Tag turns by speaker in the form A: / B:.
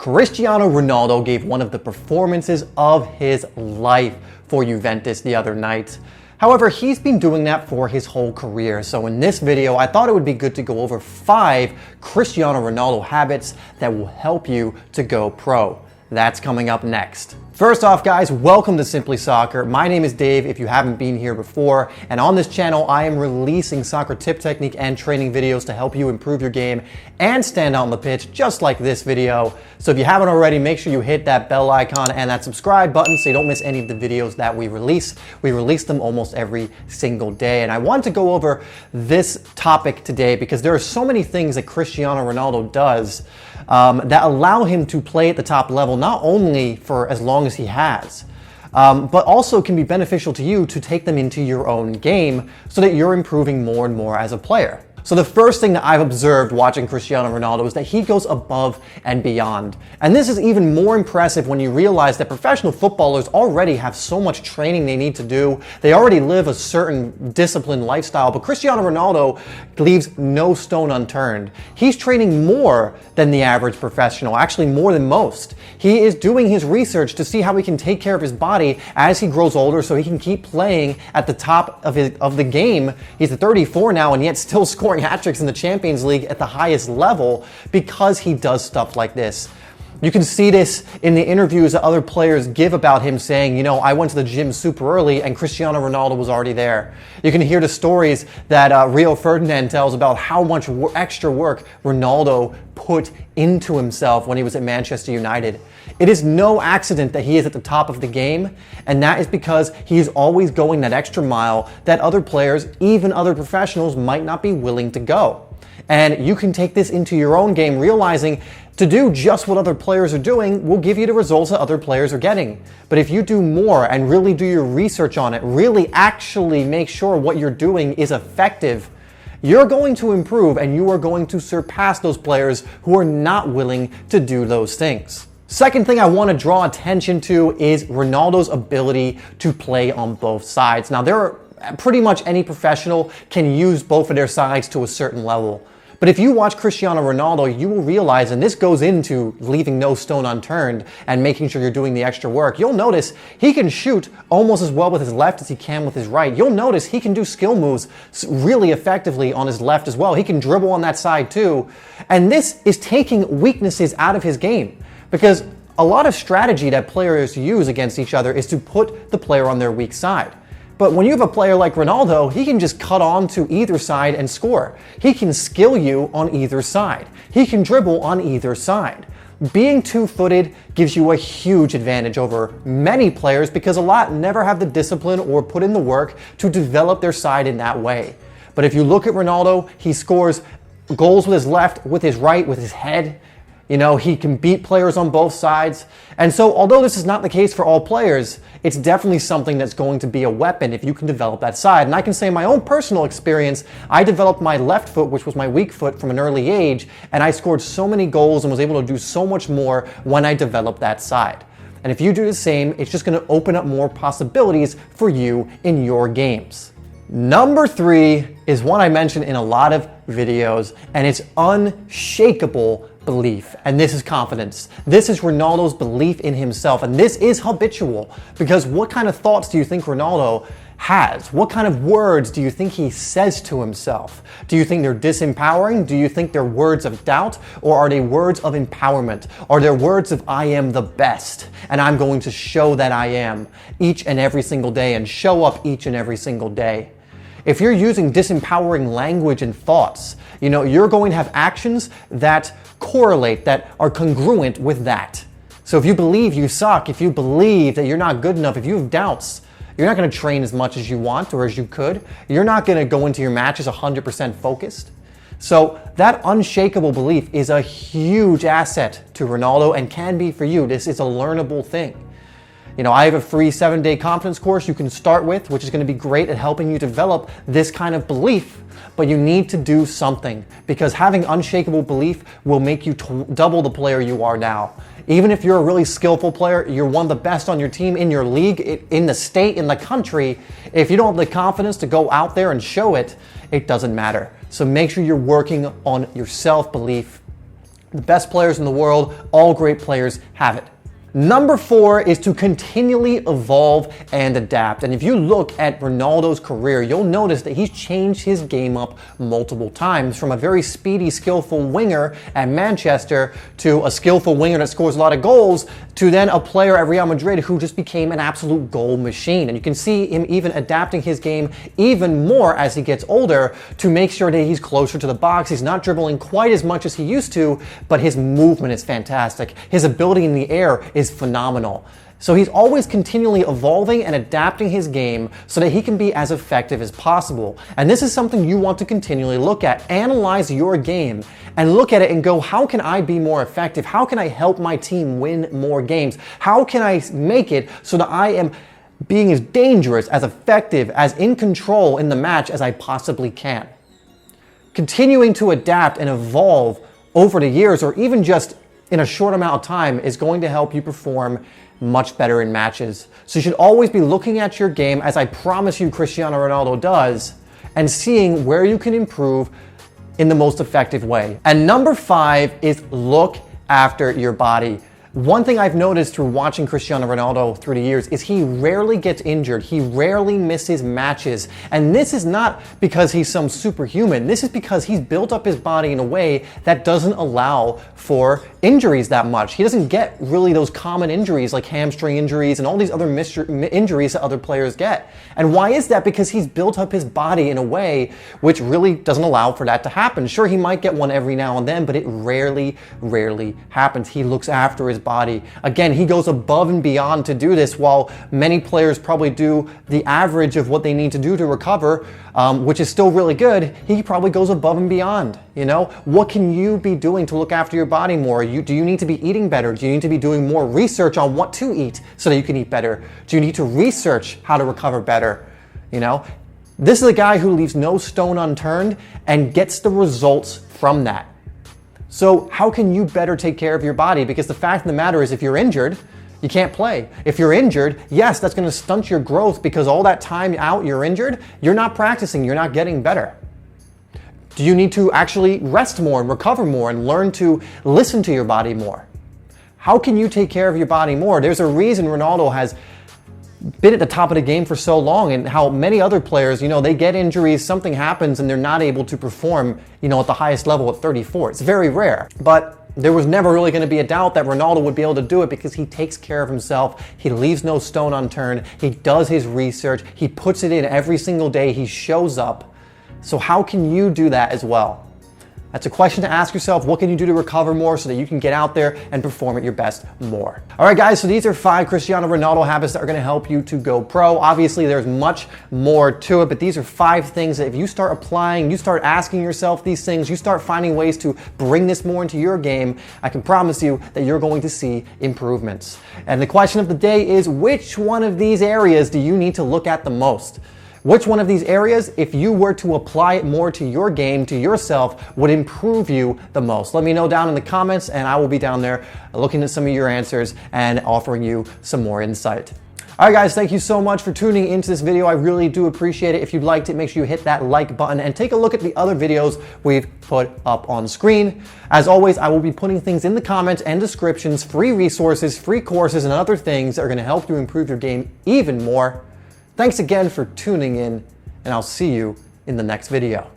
A: Cristiano Ronaldo gave one of the performances of his life for Juventus the other night. However, he's been doing that for his whole career. So in this video, I thought it would be good to go over 5 Cristiano Ronaldo habits that will help you to go pro. That's coming up next. First off, guys, welcome to Simply Soccer. My name is Dave if you haven't been here before, and on this channel I am releasing soccer tip, technique, and training videos to help you improve your game and stand out on the pitch, just like this video. So if you haven't already, make sure you hit that bell icon and that subscribe button so you don't miss any of the videos that we release. We release them almost every single day, and I want to go over this topic today because there are so many things that Cristiano Ronaldo does that allow him to play at the top level, not only for as long as he has, but also can be beneficial to you to take them into your own game so that you're improving more and more as a player. So the first thing that I've observed watching Cristiano Ronaldo is that he goes above and beyond. And this is even more impressive when you realize that professional footballers already have so much training they need to do. They already live a certain disciplined lifestyle, but Cristiano Ronaldo leaves no stone unturned. He's training more than the average professional, actually more than most. He is doing his research to see how he can take care of his body as he grows older so he can keep playing at the top of the game. He's 34 now and yet still scoring hat-tricks in the Champions League at the highest level because he does stuff like this. You can see this in the interviews that other players give about him saying, you know, I went to the gym super early and Cristiano Ronaldo was already there. You can hear the stories that Rio Ferdinand tells about how much extra work Ronaldo put into himself when he was at Manchester United. It is no accident that he is at the top of the game, and that is because he is always going that extra mile that other players, even other professionals, might not be willing to go. And you can take this into your own game, realizing to do just what other players are doing will give you the results that other players are getting. But if you do more and really do your research on it, really actually make sure what you're doing is effective, you're going to improve and you are going to surpass those players who are not willing to do those things. Second thing I want to draw attention to is Ronaldo's ability to play on both sides. Now, pretty much any professional can use both of their sides to a certain level. But if you watch Cristiano Ronaldo, you will realize, and this goes into leaving no stone unturned and making sure you're doing the extra work, you'll notice he can shoot almost as well with his left as he can with his right. You'll notice he can do skill moves really effectively on his left as well. He can dribble on that side too. And this is taking weaknesses out of his game, because a lot of strategy that players use against each other is to put the player on their weak side. But when you have a player like Ronaldo, he can just cut on to either side and score. He can skill you on either side. He can dribble on either side. Being two-footed gives you a huge advantage over many players because a lot never have the discipline or put in the work to develop their side in that way. But if you look at Ronaldo, he scores goals with his left, with his right, with his head. You know, he can beat players on both sides. And so although this is not the case for all players, it's definitely something that's going to be a weapon if you can develop that side. And I can say in my own personal experience, I developed my left foot, which was my weak foot, from an early age, and I scored so many goals and was able to do so much more when I developed that side. And if you do the same, it's just going to open up more possibilities for you in your games. Number 3 is one I mentioned in a lot of videos, and it's unshakable belief. And this is confidence. This is Ronaldo's belief in himself, and this is habitual, because what kind of thoughts do you think Ronaldo has? What kind of words do you think he says to himself? Do you think they're disempowering? Do you think they're words of doubt? Or are they words of empowerment? Are they words of I am the best and I'm going to show that I am each and every single day and show up each and every single day? If you're using disempowering language and thoughts, you know, you're going to have actions that correlate, that are congruent with that. So if you believe you suck, if you believe that you're not good enough, if you have doubts, you're not going to train as much as you want or as you could. You're not going to go into your matches 100% focused. So that unshakable belief is a huge asset to Ronaldo and can be for you. This is a learnable thing. You know, I have a free 7-day confidence course you can start with, which is going to be great at helping you develop this kind of belief. But you need to do something, because having unshakable belief will make you double the player you are now. Even if you're a really skillful player, you're one of the best on your team, in your league, in the state, in the country, if you don't have the confidence to go out there and show it, it doesn't matter. So make sure you're working on your self-belief The best players in the world, all great players have it. Number 4 is to continually evolve and adapt. And if you look at Ronaldo's career, you'll notice that he's changed his game up multiple times, from a very speedy, skillful winger at Manchester to a skillful winger that scores a lot of goals to then a player at Real Madrid who just became an absolute goal machine. And you can see him even adapting his game even more as he gets older to make sure that he's closer to the box. He's not dribbling quite as much as he used to, but his movement is fantastic. His ability in the air is phenomenal. So he's always continually evolving and adapting his game so that he can be as effective as possible. And this is something you want to continually look at. Analyze your game and look at it and go, how can I be more effective? How can I help my team win more games? How can I make it so that I am being as dangerous, as effective, as in control in the match as I possibly can? Continuing to adapt and evolve over the years, or even just in a short amount of time, is going to help you perform much better in matches. So you should always be looking at your game, as I promise you Cristiano Ronaldo does, and seeing where you can improve in the most effective way. And number 5 is look after your body. One thing I've noticed through watching Cristiano Ronaldo through the years is he rarely gets injured. He rarely misses matches. And this is not because he's some superhuman. This is because he's built up his body in a way that doesn't allow for injuries that much. He doesn't get really those common injuries like hamstring injuries and all these other injuries that other players get. And why is that? Because he's built up his body in a way which really doesn't allow for that to happen. Sure, he might get one every now and then, but it rarely happens. He looks after his body. Again, he goes above and beyond to do this, while many players probably do the average of what they need to do to recover, which is still really good. He probably goes above and beyond. You know, what can you be doing to look after your body more? Do you need to be eating better? Do you need to be doing more research on what to eat so that you can eat better? Do you need to research how to recover better? You know, this is a guy who leaves no stone unturned and gets the results from that. So how can you better take care of your body? Because the fact of the matter is, if you're injured, you can't play. If you're injured, yes, that's going to stunt your growth, because all that time out you're injured, you're not practicing, you're not getting better. Do you need to actually rest more and recover more and learn to listen to your body more? How can you take care of your body more? There's a reason Ronaldo has been at the top of the game for so long, and how many other players, you know, they get injuries, something happens, and they're not able to perform, you know, at the highest level at 34. It's very rare. But there was never really going to be a doubt that Ronaldo would be able to do it, because he takes care of himself. He leaves no stone unturned. He does his research. He puts it in every single day. He shows up. So how can you do that as well? That's a question to ask yourself. What can you do to recover more so that you can get out there and perform at your best more? All right, guys, so these are 5 Cristiano Ronaldo habits that are going to help you to go pro. Obviously, there's much more to it, but these are 5 things that if you start applying, you start asking yourself these things, you start finding ways to bring this more into your game, I can promise you that you're going to see improvements. And the question of the day is, which one of these areas do you need to look at the most? Which one of these areas, if you were to apply it more to your game, to yourself, would improve you the most? Let me know down in the comments, and I will be down there looking at some of your answers and offering you some more insight. All right, guys, thank you so much for tuning into this video. I really do appreciate it. If you liked it, make sure you hit that like button and take a look at the other videos we've put up on screen. As always, I will be putting things in the comments and descriptions, free resources, free courses, and other things that are going to help you improve your game even more. Thanks again for tuning in, and I'll see you in the next video.